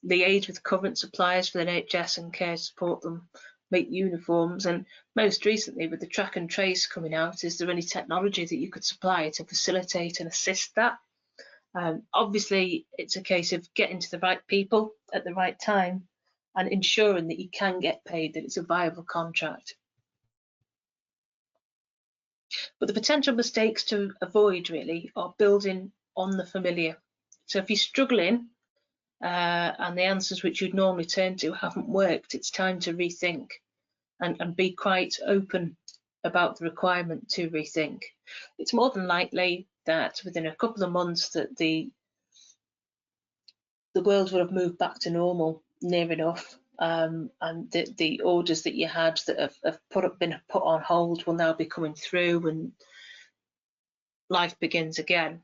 Liaise with current suppliers for the NHS and care to support them, make uniforms, and most recently with the track and trace coming out, is there any technology that you could supply to facilitate and assist that? Obviously, it's a case of getting to the right people at the right time and ensuring that you can get paid, that it's a viable contract. But the potential mistakes to avoid really are building on the familiar. So if you're struggling and the answers which you'd normally turn to haven't worked, it's time to rethink and be quite open about the requirement to rethink. It's more than likely that within a couple of months that the world will have moved back to normal near enough, and the orders that you had that have been put on hold will now be coming through, and life begins again.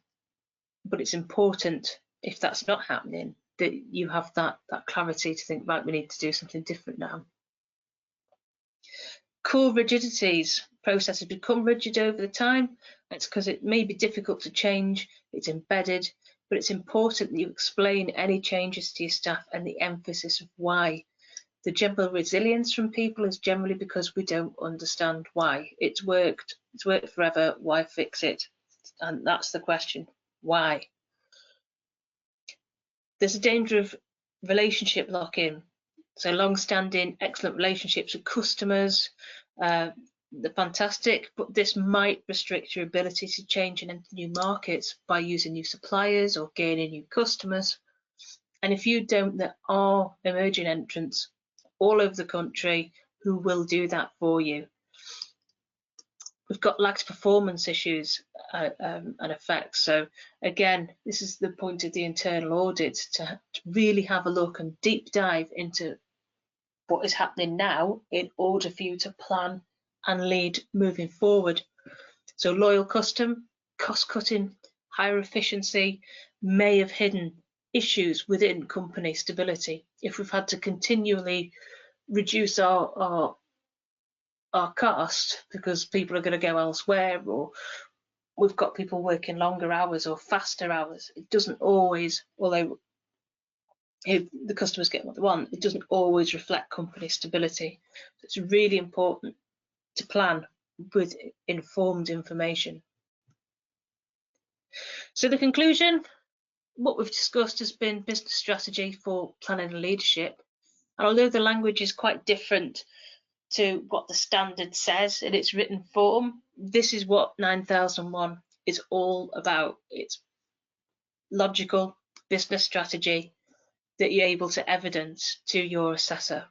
But it's important, if that's not happening, that you have that clarity to think, right, we need to do something different now. Core rigidities. Processes become rigid over the time. It's because it may be difficult to change, it's embedded, but it's important that you explain any changes to your staff and the emphasis of why. The general resilience from people is generally because we don't understand why. It's worked forever, why fix it? And that's the question, why? There's a danger of relationship lock-in. So long-standing, excellent relationships with customers, they're fantastic, but this might restrict your ability to change and enter new markets by using new suppliers or gaining new customers. And if you don't, there are emerging entrants all over the country who will do that for you. We've got lax performance issues and effects. So again, this is the point of the internal audit, to really have a look and deep dive into what is happening now in order for you to plan and lead moving forward. So loyal custom, cost cutting, higher efficiency may have hidden issues within company stability. If we've had to continually reduce our cost because people are going to go elsewhere, or we've got people working longer hours or faster hours, it doesn't always, although if the customers get what they want, it doesn't always reflect company stability. So it's really important to plan with informed information. So the conclusion, what we've discussed has been business strategy for planning and leadership. And although the language is quite different to what the standard says in its written form, this is what 9001 is all about. It's logical business strategy that you're able to evidence to your assessor.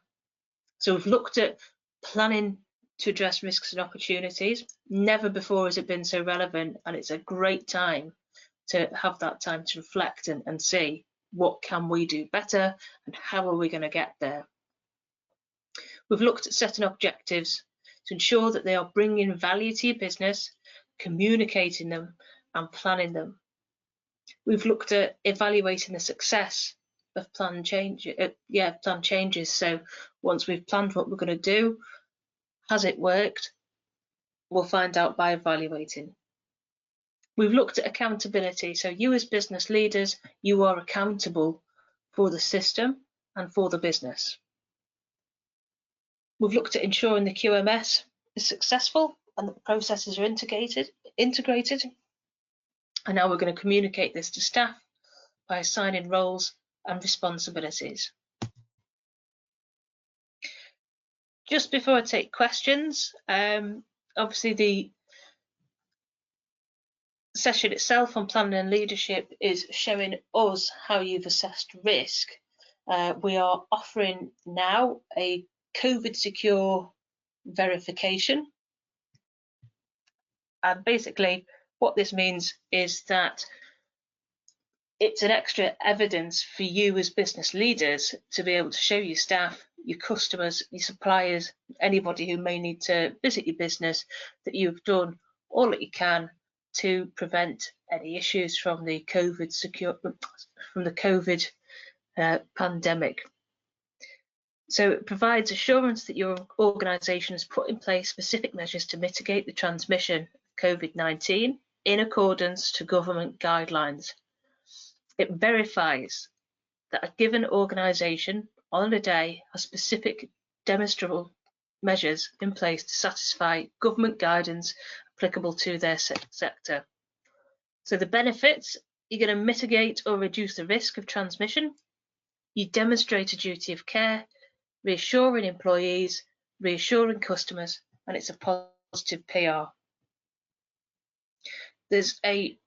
So we've looked at planning to address risks and opportunities. Never before has it been so relevant, and it's a great time to have that time to reflect and see what can we do better and how are we going to get there. We've looked at setting objectives to ensure that they are bringing value to your business, communicating them and planning them. We've looked at evaluating the success of plan changes. So once we've planned what we're going to do, has it worked? We'll find out by evaluating. We've looked at accountability. So you as business leaders, you are accountable for the system and for the business. We've looked at ensuring the QMS is successful and that the processes are integrated. And now we're going to communicate this to staff by assigning roles and responsibilities. Just before I take questions, obviously the session itself on planning and leadership is showing us how you've assessed risk. We are offering now a COVID secure verification. And basically what this means is that it's an extra evidence for you as business leaders to be able to show your staff, your customers, your suppliers, anybody who may need to visit your business, that you've done all that you can to prevent any issues from the COVID pandemic. So it provides assurance that your organisation has put in place specific measures to mitigate the transmission of COVID-19 in accordance to government guidelines. It verifies that a given organisation on a day has specific demonstrable measures in place to satisfy government guidance applicable to their sector. So the benefits, you're going to mitigate or reduce the risk of transmission. You demonstrate a duty of care, reassuring employees, reassuring customers, and it's a positive PR. There's a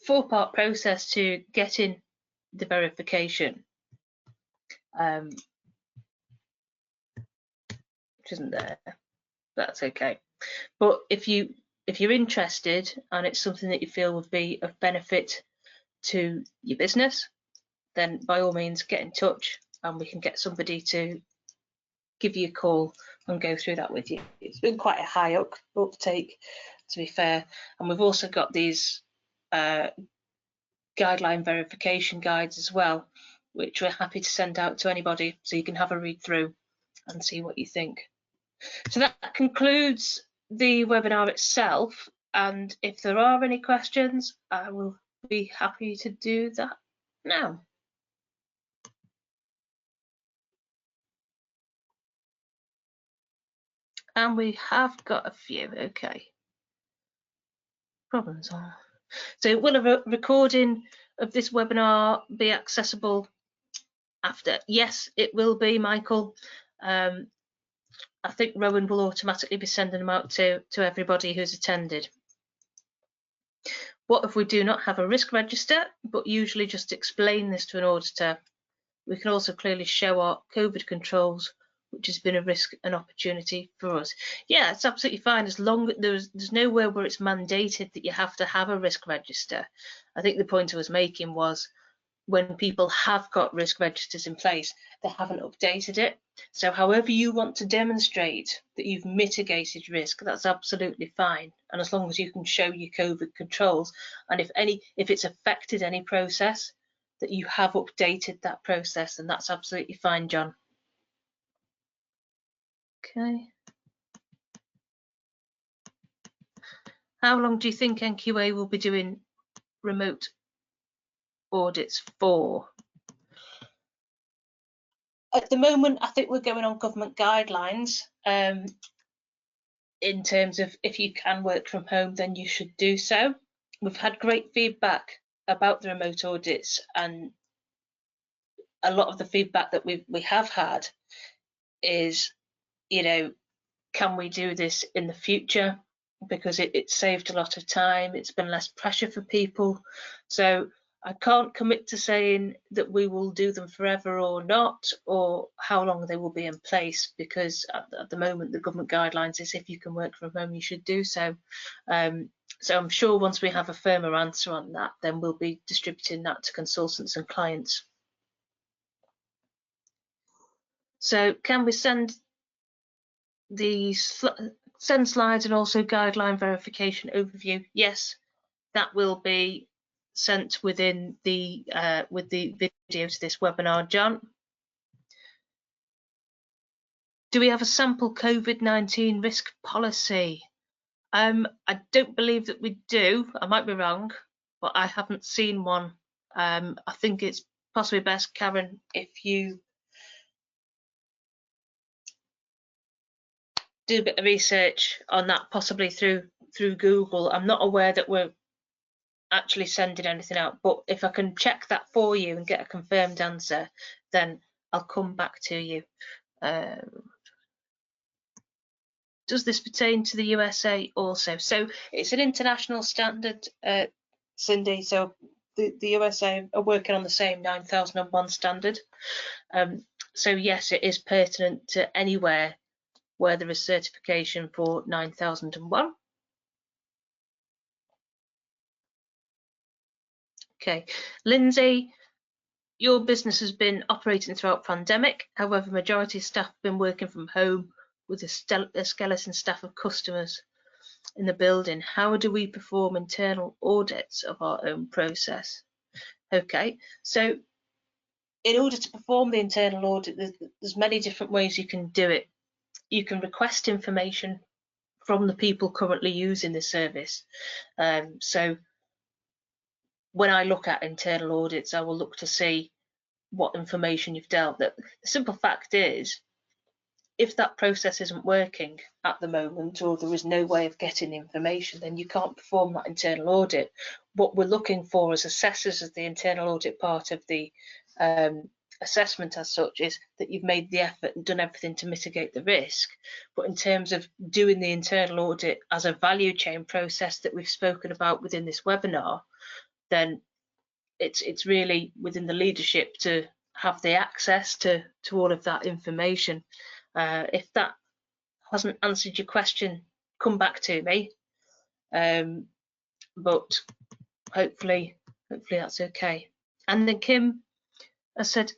4-part process to getting the verification, which isn't there. That's okay. But if you're interested and it's something that you feel would be of benefit to your business, then by all means get in touch and we can get somebody to give you a call and go through that with you. It's been quite a high uptake, to be fair. And we've also got these guideline verification guides as well, which we're happy to send out to anybody so you can have a read through and see what you think. So that concludes the webinar itself, and if there are any questions, I will be happy to do that now. And we have got a few. Okay. Problems on. So will a recording of this webinar be accessible after? Yes, it will be, Michael. I think Rowan will automatically be sending them out to everybody who's attended. What if we do not have a risk register, but usually just explain this to an auditor? We can also clearly show our COVID controls, which has been a risk and opportunity for us. Yeah, it's absolutely fine as long as there's nowhere where it's mandated that you have to have a risk register. I think the point I was making was when people have got risk registers in place, they haven't updated it. So however you want to demonstrate that you've mitigated risk, that's absolutely fine. And as long as you can show your COVID controls, and if it's affected any process, that you have updated that process, and that's absolutely fine, John. Okay. How long do you think NQA will be doing remote audits for? At the moment, I think we're going on government guidelines in terms of if you can work from home, then you should do so. We've had great feedback about the remote audits, and a lot of the feedback that we have had is, you know, can we do this in the future? Because it saved a lot of time, it's been less pressure for people. So I can't commit to saying that we will do them forever or not, or how long they will be in place, because at the moment the government guidelines is if you can work from home you should do so. So I'm sure once we have a firmer answer on that, then we'll be distributing that to consultants and clients. So can we send send slides and also guideline verification overview? Yes, that will be sent within the with the video to this webinar, John. Do we have a sample COVID-19 risk policy? I don't believe that we do. I might be wrong, but I haven't seen one. I think it's possibly best, Karen, if you do a bit of research on that, possibly through Google. I'm not aware that we're actually sending anything out, but if I can check that for you and get a confirmed answer, then I'll come back to you. Does this pertain to the USA also? So it's an international standard, Cindy, so the USA are working on the same 9001 standard. So yes, it is pertinent to anywhere where there is certification for 9001. Okay, Lindsay, your business has been operating throughout pandemic. However, majority of staff have been working from home with a skeleton staff of customers in the building. How do we perform internal audits of our own process? Okay, so in order to perform the internal audit, there's many different ways you can do it. You can request information from the people currently using the service. So when I look at internal audits, I will look to see what information you've dealt. The simple fact is, if that process isn't working at the moment, or there is no way of getting information, then you can't perform that internal audit. What we're looking for as assessors, as the internal audit part of the assessment as such, is that you've made the effort and done everything to mitigate the risk. But in terms of doing the internal audit as a value chain process that we've spoken about within this webinar, then it's really within the leadership to have the access to all of that information. If that hasn't answered your question, come back to me. But hopefully that's okay. And then Kim has said,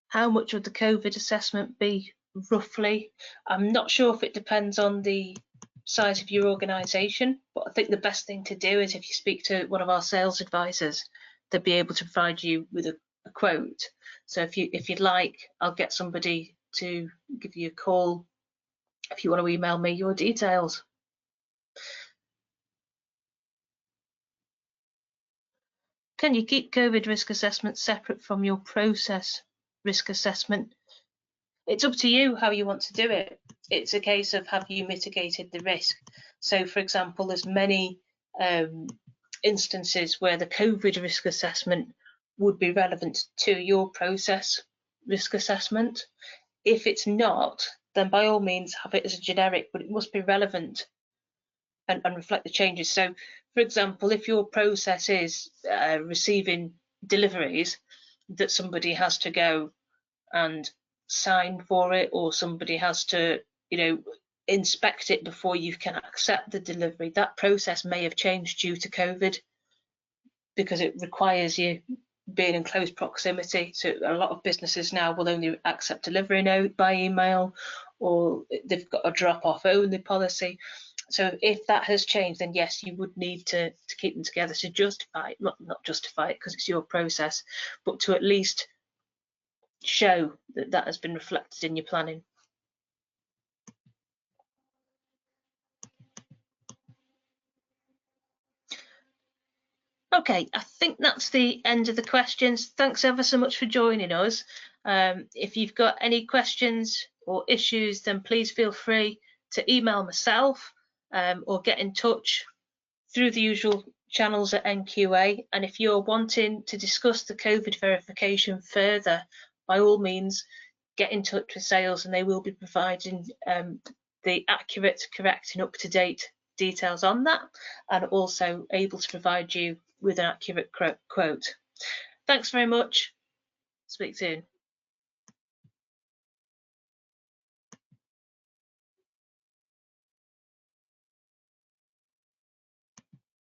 how much would the COVID assessment be roughly? I'm not sure if it depends on the size of your organisation, but I think the best thing to do is if you speak to one of our sales advisors, they'll be able to provide you with a quote. So if you'd like, I'll get somebody to give you a call if you want to email me your details. Can you keep COVID risk assessment separate from your process risk assessment? It's up to you how you want to do it. It's a case of, have you mitigated the risk? So, for example, there's many instances where the COVID risk assessment would be relevant to your process risk assessment. If it's not, then by all means have it as a generic, but it must be relevant and reflect the changes. So, for example, if your process is receiving deliveries that somebody has to go and sign for it, or somebody has to, inspect it before you can accept the delivery, that process may have changed due to COVID, because it requires you being in close proximity. So a lot of businesses now will only accept delivery note by email, or they've got a drop-off only policy. So if that has changed, then yes, you would need to keep them together to justify it, not justify it because it's your process, but to at least show that that has been reflected in your planning. Okay, I think that's the end of the questions. Thanks ever so much for joining us. If you've got any questions or issues, then please feel free to email myself or get in touch through the usual channels at NQA. And if you're wanting to discuss the COVID verification further, by all means, get in touch with sales and they will be providing the accurate, correct and up-to-date details on that, and also able to provide you with an accurate quote. Thanks very much. Speak soon.